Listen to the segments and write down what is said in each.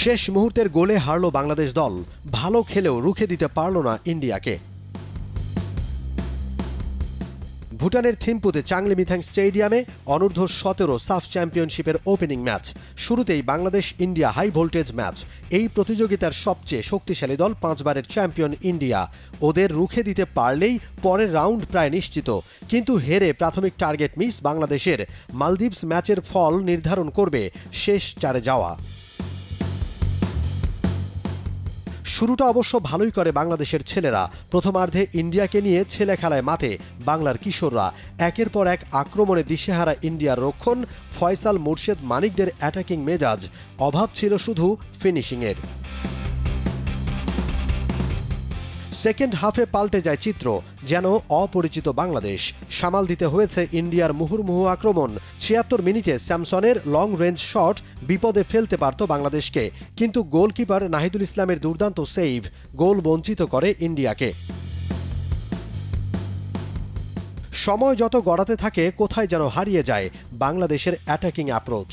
শেষ মুহূর্তের গোলে হারল বাংলাদেশ দল। ভালো খেলেও রুখে দিতে পারল না ইন্ডিয়াকে। ভুটানের থিম্পুতে চাংলি মিথাং স্টেডিয়ামে অনূর্ধ্ব-17 সাফ চ্যাম্পিয়নশিপের ওপেনিং ম্যাচ। শুরুতেই Bangladesh India high voltage match. এই প্রতিযোগিতার সবচেয়ে শক্তিশালী দল 5 বারের চ্যাম্পিয়ন ইন্ডিয়া। ওদের রুখে দিতে পারলেই পরের রাউন্ড প্রায় নিশ্চিত, কিন্তু হেরে প্রাথমিক টার্গেট মিস বাংলাদেশের। মালদ্বীপস ম্যাচের ফল নির্ধারণ করবে শেষ 4-এ যাওয়া। শুরুটা অবশ্য ভালোই করে বাংলাদেশের ছেলেরা। প্রথমার্ধে ইন্ডিয়াকে নিয়ে ছেলে খেলায় মাতে বাংলার কিশোররা। একের পর এক আক্রমণে দিশেহারা ইন্ডিয়ার রক্ষণ, ফয়সাল মুর্শেদ মানিকদের অ্যাটাকিং মেজাজ। অভাব ছিল শুধু ফিনিশিংয়ের। সেকেন্ড হাফে পাল্টে যায় চিত্র, যেন অপরিচিত বাংলাদেশ। সামাল দিতে হয়েছে ইন্ডিয়ার মুহুর্মুহু আক্রমণ। ৭৬ মিনিটে স্যামসনের লং রেঞ্জ শট বিপদে ফেলতে পারত বাংলাদেশকে, কিন্তু গোলকিপার নাহিদুল ইসলামের দুর্দান্ত সেভ গোল বঞ্চিত করে ইন্ডিয়াকে। সময় যত গড়াতে থাকে, কোথায় যেন হারিয়ে যায় বাংলাদেশের অ্যাটাকিং অ্যাপ্রোচ।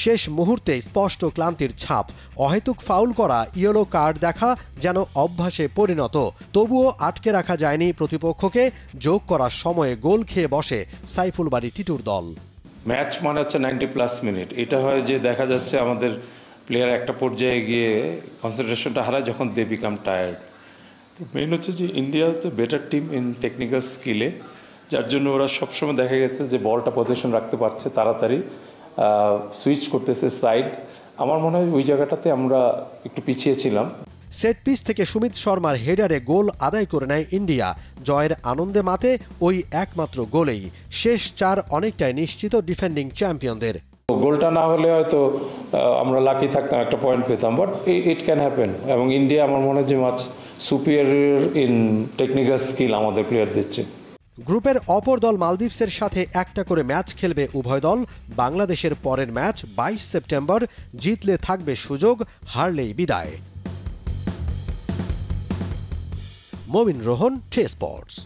শেষ মুহূর্তে স্পষ্ট ক্লান্তির ছাপ। অহেতুক ফাউল করা, ইয়েলো কার্ড দেখা যেন অভ্যাসে পরিণত। তবুও আটকে রাখা যায়নি প্রতিপক্ষকে। যোগ করার সময়ে গোল খেয়ে বসে সাইফুল বারী টিটুর দল। ম্যাচ মানে হচ্ছে 90+ মিনিট। এটা হয় যে দেখা যাচ্ছে আমাদের প্লেয়ার একটা পর্যায়ে গিয়ে কনসেন্ট্রেশনটা হারায় যখন দে বিকাম টায়ার্ড। তো মেইন হচ্ছে যে ইন্ডিয়া তো বেটার টিম ইন টেকনিক্যাল স্কিলে, যার জন্য ওরা সবসময় দেখা গেছে যে বলটা পজিশন রাখতে পারছে, তাড়াতাড়ি সুইচ করতেছে সাইড। আমার মনে হয় ওই জায়গাটাতে আমরা একটু পিছিয়ে ছিলাম। সেট পিস থেকে সুমিত শর্মার হেডারে গোল আদায় করে নেয় ইন্ডিয়া। জয়ের আনন্দে মাতে ওই একমাত্র গোলেই। শেষ 4 অনেকটাই নিশ্চিত ডিফেন্ডিং চ্যাম্পিয়নদের। গোলটা না হলে হয়তো আমরা লাকি থাকতাম, একটা পয়েন্ট পেতাম, বাট ইট ক্যান হ্যাপেন। এবং ইন্ডিয়া আমার মনে হয় যে মাছ সুপিরিয়র ইন টেকনিক্যাল স্কিল আমাদের প্লেয়ার দিচ্ছে। গ্রুপের অপর দল মালদ্বীপসের সাথে একটা করে ম্যাচ খেলবে উভয় দল। বাংলাদেশের পরের ম্যাচ 22 সেপ্টেম্বর। জিতলে থাকবে সুযোগ, হারলেই বিদায়। মবিন রোহন, টে sports.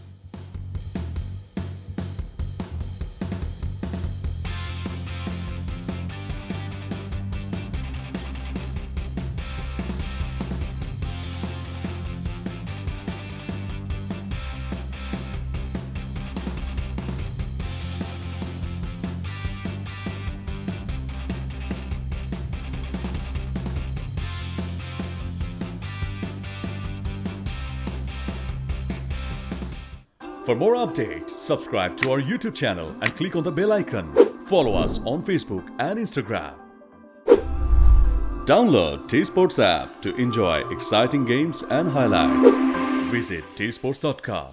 For more updates, subscribe to our YouTube channel and click on the bell icon. Follow us on Facebook and Instagram. Download T-Sports app to enjoy exciting games and highlights. Visit tsports.com.